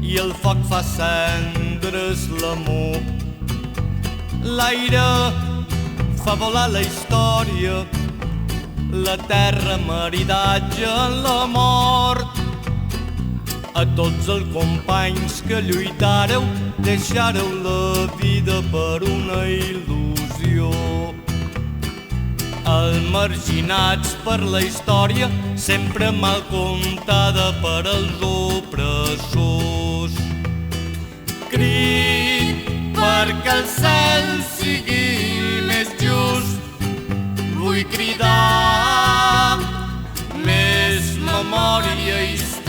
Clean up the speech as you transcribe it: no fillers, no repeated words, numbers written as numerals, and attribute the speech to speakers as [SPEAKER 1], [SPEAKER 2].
[SPEAKER 1] i el foc fa cendres l'amor. L'aire fa volar la història, la terra maridatge en la mort. A tots els companys que lluitareu, deixareu la vida per una il·lusió. Els marginats per la història, sempre mal comptada per als opressors. Crit perquè el cel sigui més just, vull cridar més memòria i història